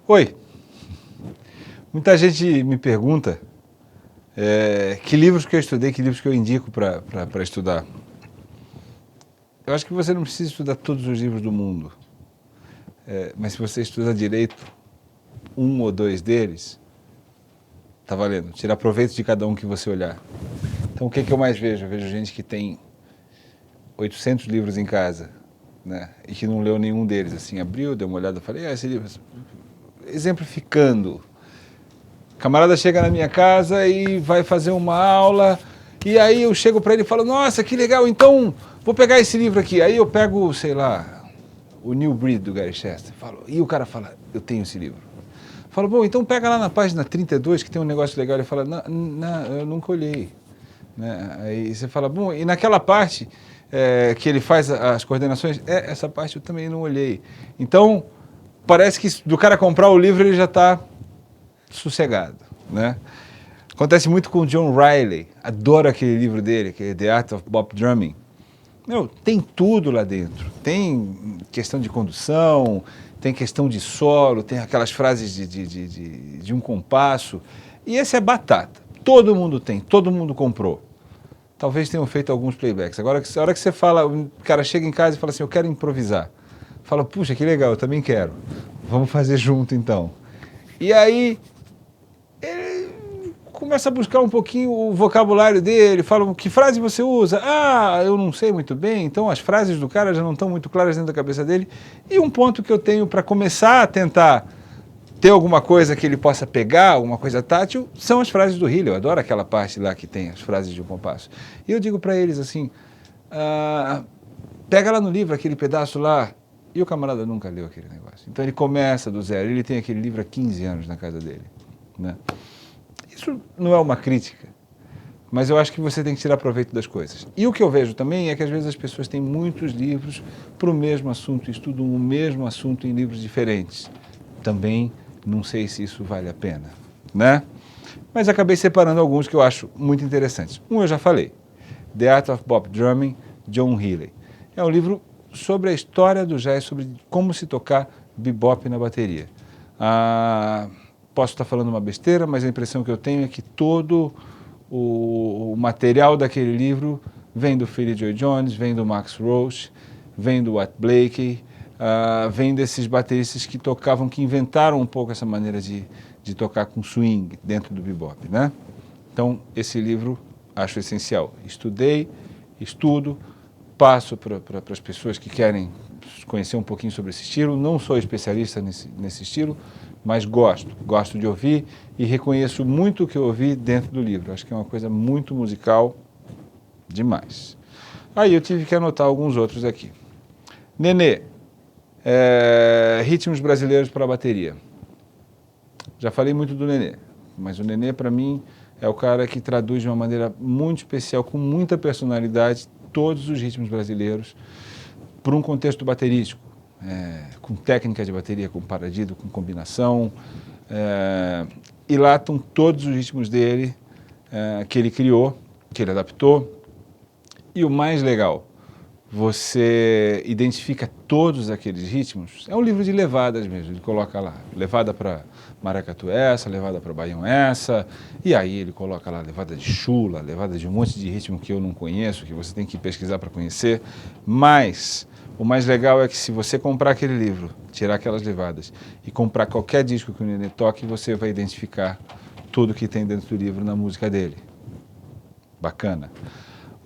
Oi, muita gente me pergunta que livros que eu estudei, que livros que eu indico para estudar. Eu acho que você não precisa estudar todos os livros do mundo, mas se você estuda direito, um ou dois deles, tá valendo. Tira proveito de cada um que você olhar. Então o que eu mais vejo? Eu vejo gente que tem 800 livros em casa, né, e que não leu nenhum deles. Assim, abriu, deu uma olhada, falei, esse livro... Exemplificando, camarada chega na minha casa e vai fazer uma aula, e aí eu chego para ele e falo, nossa, que legal, então vou pegar esse livro aqui. Aí eu pego, sei lá, o New Breed do Gary Chester, e o cara fala, eu tenho esse livro. Falo, bom, então pega lá na página 32 que tem um negócio legal. Ele fala, não, eu nunca olhei. Né? Aí você fala, bom, e naquela parte que ele faz as coordenações, essa parte eu também não olhei. Então, parece que do cara comprar o livro ele já está sossegado, né? Acontece muito com o John Riley, adoro aquele livro dele, que é The Art of Bop Drumming. Meu, tem tudo lá dentro, tem questão de condução, tem questão de solo, tem aquelas frases de um compasso, e esse é batata, todo mundo tem, todo mundo comprou. Talvez tenham feito alguns playbacks. Agora, a hora que você fala, o cara chega em casa e fala assim, eu quero improvisar. Fala, puxa, que legal, eu também quero. Vamos fazer junto então. E aí ele começa a buscar um pouquinho o vocabulário dele, fala, que frase você usa? Ah, eu não sei muito bem, então as frases do cara já não estão muito claras dentro da cabeça dele. E um ponto que eu tenho para começar a tentar ter alguma coisa que ele possa pegar, alguma coisa tátil, são as frases do Hillel. Eu adoro aquela parte lá que tem as frases de um compasso. E eu digo para eles assim, pega lá no livro aquele pedaço lá, e o camarada nunca leu aquele negócio. Então ele começa do zero, ele tem aquele livro há 15 anos na casa dele, né? Isso não é uma crítica, mas eu acho que você tem que tirar proveito das coisas. E o que eu vejo também é que às vezes as pessoas têm muitos livros para o mesmo assunto, estudam o mesmo assunto em livros diferentes. Também não sei se isso vale a pena, né? Mas acabei separando alguns que eu acho muito interessantes. Um eu já falei, The Art of Bop Drumming, John Healey. É um livro sobre a história do jazz, sobre como se tocar bebop na bateria. Posso estar falando uma besteira, mas a impressão que eu tenho é que todo o material daquele livro vem do Philly Joy Jones, vem do Max Roach, vem do Art Blakey, vem desses bateristas que tocavam, que inventaram um pouco essa maneira de tocar com swing dentro do bebop, né? Então, esse livro acho essencial. Estudei, estudo, passo para as pessoas que querem conhecer um pouquinho sobre esse estilo. Não sou especialista nesse estilo, mas gosto de ouvir e reconheço muito o que eu ouvi dentro do livro. Acho que é uma coisa muito musical demais. Aí eu tive que anotar alguns outros aqui. Nenê, ritmos brasileiros para a bateria. Já falei muito do Nenê, mas o Nenê para mim é o cara que traduz de uma maneira muito especial, com muita personalidade, todos os ritmos brasileiros para um contexto baterístico, com técnica de bateria, com paradido, com combinação, e lá estão todos os ritmos dele, que ele criou, que ele adaptou, e o mais legal, você identifica todos aqueles ritmos, é um livro de levadas mesmo, ele coloca lá, levada para maracatu essa, levada para baião essa, e aí ele coloca lá levada de chula, levada de um monte de ritmo que eu não conheço, que você tem que pesquisar para conhecer, mas o mais legal é que se você comprar aquele livro, tirar aquelas levadas e comprar qualquer disco que o Nenê toque, você vai identificar tudo que tem dentro do livro na música dele. Bacana.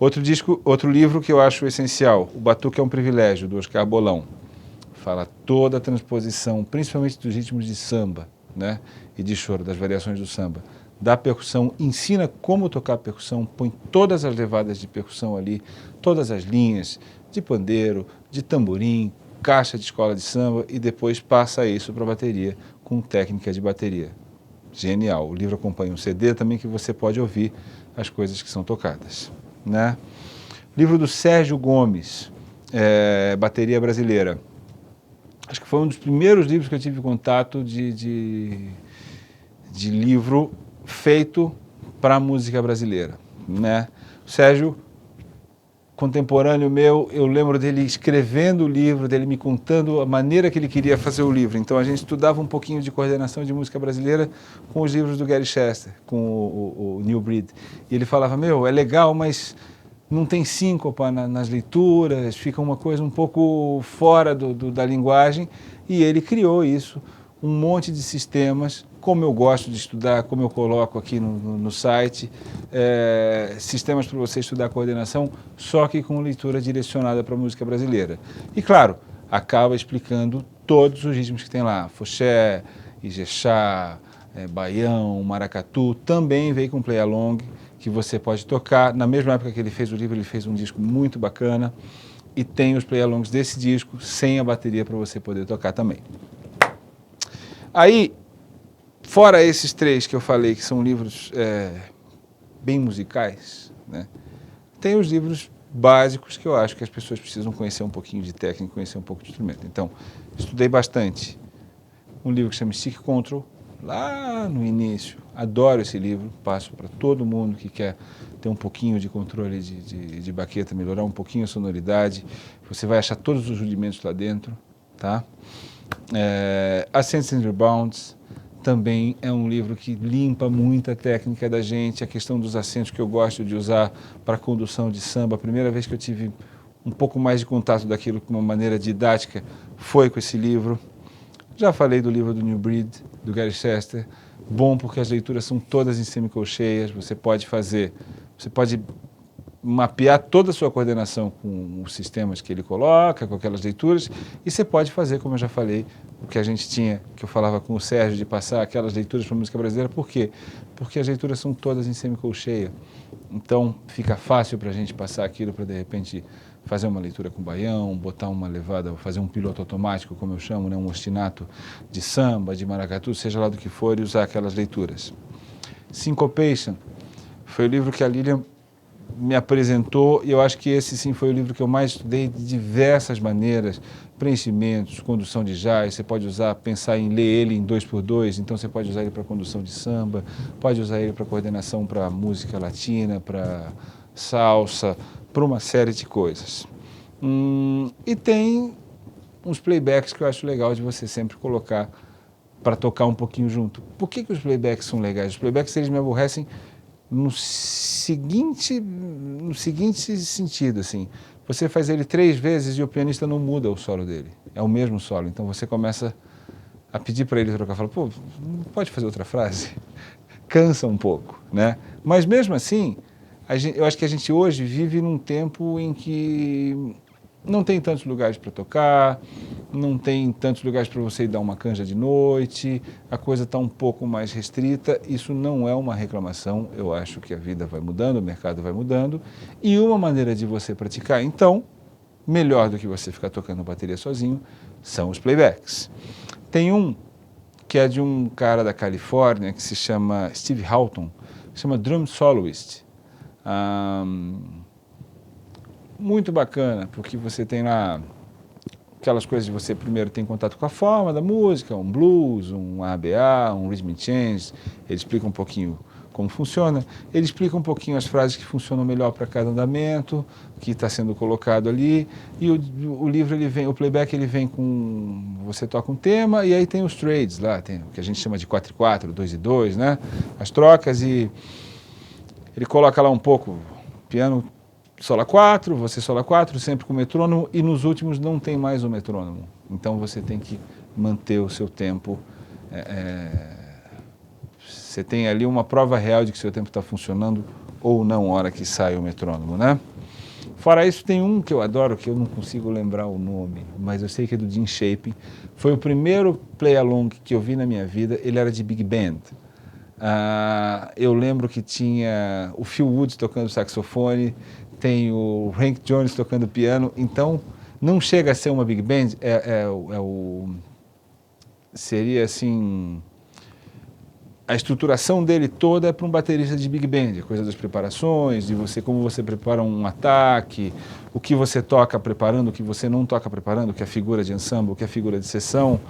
Outro livro que eu acho essencial, O Batuque é um Privilégio, do Oscar Bolão. Fala toda a transposição, principalmente dos ritmos de samba, né, e de choro, das variações do samba, da percussão, ensina como tocar a percussão, põe todas as levadas de percussão ali, todas as linhas de pandeiro, de tamborim, caixa de escola de samba e depois passa isso para a bateria, com técnica de bateria. Genial. O livro acompanha um CD também que você pode ouvir as coisas que são tocadas, né? Livro do Sérgio Gomes, Bateria Brasileira. Acho que foi um dos primeiros livros que eu tive contato de livro feito para a música brasileira, né? O Sérgio contemporâneo meu, eu lembro dele escrevendo o livro, dele me contando a maneira que ele queria fazer o livro. Então a gente estudava um pouquinho de coordenação de música brasileira com os livros do Gary Chester, com o New Breed. E ele falava, é legal, mas não tem síncopa nas leituras, fica uma coisa um pouco fora da linguagem. E ele criou isso, um monte de sistemas, como eu gosto de estudar, como eu coloco aqui no site, sistemas para você estudar coordenação, só que com leitura direcionada para a música brasileira. E claro, acaba explicando todos os ritmos que tem lá, foxé, ijexá, baião, maracatu, também veio com play along, que você pode tocar. Na mesma época que ele fez o livro, ele fez um disco muito bacana, e tem os play alongs desse disco, sem a bateria para você poder tocar também. Aí, fora esses 3 que eu falei, que são livros bem musicais, né? Tem os livros básicos que eu acho que as pessoas precisam conhecer um pouquinho de técnica, conhecer um pouco de instrumento. Então, estudei bastante um livro que chama Stick Control, lá no início. Adoro esse livro, passo para todo mundo que quer ter um pouquinho de controle de baqueta, melhorar um pouquinho a sonoridade. Você vai achar todos os rudimentos lá dentro, tá? Ascents and Rebounds também é um livro que limpa muita técnica da gente, a questão dos acentos que eu gosto de usar para condução de samba. A primeira vez que eu tive um pouco mais de contato daquilo com uma maneira didática foi com esse livro. Já falei do livro do New Breed, do Gary Chester, bom porque as leituras são todas em semicolcheias, você pode mapear toda a sua coordenação com os sistemas que ele coloca, com aquelas leituras, e você pode fazer, como eu já falei, o que a gente tinha, que eu falava com o Sérgio, de passar aquelas leituras para a música brasileira. Por quê? Porque as leituras são todas em semicolcheia. Então, fica fácil para a gente passar aquilo para, de repente, fazer uma leitura com baião, botar uma levada, fazer um piloto automático, como eu chamo, né? Um ostinato de samba, de maracatu, seja lá do que for, e usar aquelas leituras. Syncopation foi o livro que a Lilian me apresentou, e eu acho que esse sim foi o livro que eu mais estudei de diversas maneiras, preenchimentos, condução de jazz. Você pode pensar em ler ele em 2x2, então você pode usar ele para condução de samba, pode usar ele para coordenação para música latina, para salsa, para uma série de coisas. E tem uns playbacks que eu acho legal de você sempre colocar para tocar um pouquinho junto. Por que os playbacks são legais? Os playbacks, eles me aborrecem no seguinte sentido, assim, você faz ele 3 vezes e o pianista não muda o solo dele, é o mesmo solo, então você começa a pedir para ele trocar, fala, pô, não pode fazer outra frase? Cansa um pouco, né? Mas mesmo assim, eu acho que a gente hoje vive num tempo em que não tem tantos lugares para tocar, não tem tantos lugares para você ir dar uma canja de noite, a coisa está um pouco mais restrita. Isso não é uma reclamação, eu acho que a vida vai mudando, o mercado vai mudando, e uma maneira de você praticar, então, melhor do que você ficar tocando bateria sozinho, são os playbacks. Tem um que é de um cara da Califórnia, que se chama Steve Houghton, que se chama Drum Soloist. Muito bacana, porque você tem lá aquelas coisas de você primeiro tem contato com a forma da música, um blues, um ABA, um rhythm and change. Ele explica um pouquinho como funciona, ele explica um pouquinho as frases que funcionam melhor para cada andamento que está sendo colocado ali, e o livro, o playback, ele vem com, você toca um tema, e aí tem os trades lá, tem o que a gente chama de 4/4, 2/2, né? As trocas, e ele coloca lá um pouco, piano sola 4, você sola 4, sempre com metrônomo, e nos últimos não tem mais o metrônomo. Então você tem que manter o seu tempo. Você tem ali uma prova real de que seu tempo está funcionando ou não, na hora que sai o metrônomo, né? Fora isso, tem um que eu adoro, que eu não consigo lembrar o nome, mas eu sei que é do Jim Shapin. Foi o primeiro play-along que eu vi na minha vida, ele era de big band. Eu lembro que tinha o Phil Woods tocando saxofone, tem o Hank Jones tocando piano, então não chega a ser uma big band, seria assim, a estruturação dele toda é para um baterista de big band, a coisa das preparações, de você, como você prepara um ataque, o que você toca preparando, o que você não toca preparando, o que é figura de ensemble, o que é figura de sessão.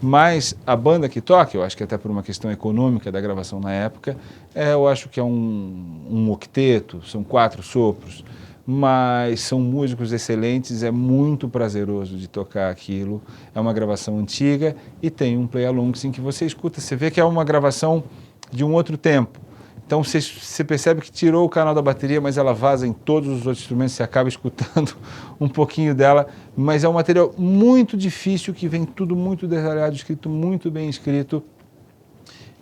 Mas a banda que toca, eu acho que até por uma questão econômica da gravação na época, eu acho que é um octeto, são 4 sopros. mas são músicos excelentes, é muito prazeroso de tocar aquilo. É uma gravação antiga e tem um play-along em que você escuta, você vê que é uma gravação de um outro tempo. Então você percebe que tirou o canal da bateria, mas ela vaza em todos os outros instrumentos, você acaba escutando um pouquinho dela, mas é um material muito difícil, que vem tudo muito detalhado, escrito muito bem escrito,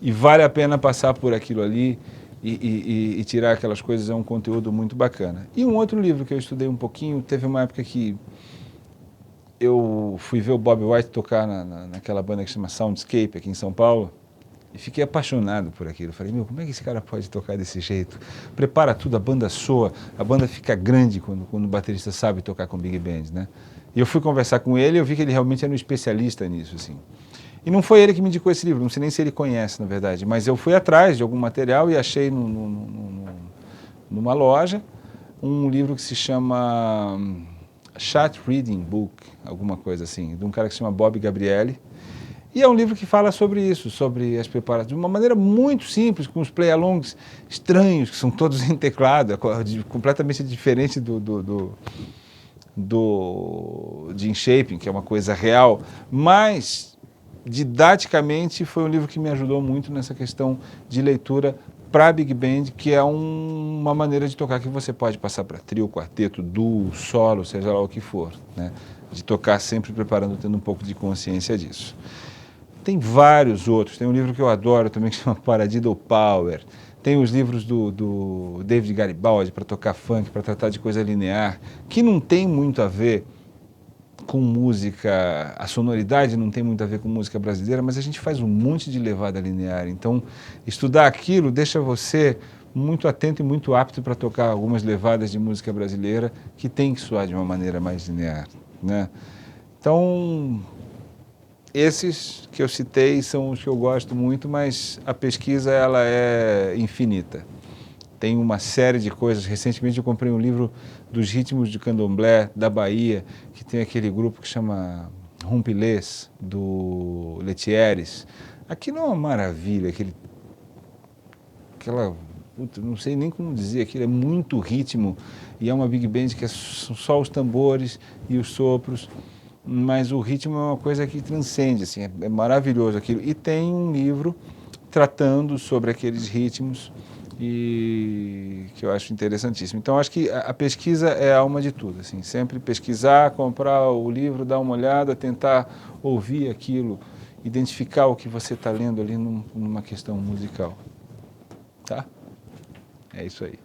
e vale a pena passar por aquilo ali e tirar aquelas coisas, é um conteúdo muito bacana. E um outro livro que eu estudei um pouquinho, teve uma época que eu fui ver o Bob White tocar naquela banda que se chama Soundscape, aqui em São Paulo, e fiquei apaixonado por aquilo. Falei, meu, como é que esse cara pode tocar desse jeito? Prepara tudo, a banda soa, a banda fica grande quando o baterista sabe tocar com Big Band, né? E eu fui conversar com ele e eu vi que ele realmente era um especialista nisso, assim. E não foi ele que me indicou esse livro, não sei nem se ele conhece, na verdade, mas eu fui atrás de algum material e achei numa loja um livro que se chama Chat Reading Book, alguma coisa assim, de um cara que se chama Bob Gabrielli. E é um livro que fala sobre isso, sobre as preparações, de uma maneira muito simples, com os play-alongs estranhos, que são todos em teclado, completamente diferente de InShaping, que é uma coisa real, mas didaticamente foi um livro que me ajudou muito nessa questão de leitura para Big Band, que é uma maneira de tocar que você pode passar para trio, quarteto, duo, solo, seja lá o que for, né? De tocar sempre preparando, tendo um pouco de consciência disso. Tem vários outros, tem um livro que eu adoro também que se chama Paradiddle Power, tem os livros do David Garibaldi para tocar funk, para tratar de coisa linear, que não tem muito a ver com música, a sonoridade não tem muito a ver com música brasileira, mas a gente faz um monte de levada linear, então estudar aquilo deixa você muito atento e muito apto para tocar algumas levadas de música brasileira que tem que soar de uma maneira mais linear, né? Então, esses que eu citei são os que eu gosto muito, mas a pesquisa ela é infinita. Tem uma série de coisas. Recentemente eu comprei um livro dos ritmos de candomblé da Bahia, que tem aquele grupo que chama Rumpilês, do Letieres. Aquilo é uma maravilha, não sei nem como dizer, aquilo é muito ritmo, e é uma big band que são só os tambores e os sopros, mas o ritmo é uma coisa que transcende, assim, é maravilhoso aquilo. E tem um livro tratando sobre aqueles ritmos e que eu acho interessantíssimo. Então, acho que a pesquisa é a alma de tudo, assim, sempre pesquisar, comprar o livro, dar uma olhada, tentar ouvir aquilo, identificar o que você está lendo ali numa questão musical. Tá? É isso aí.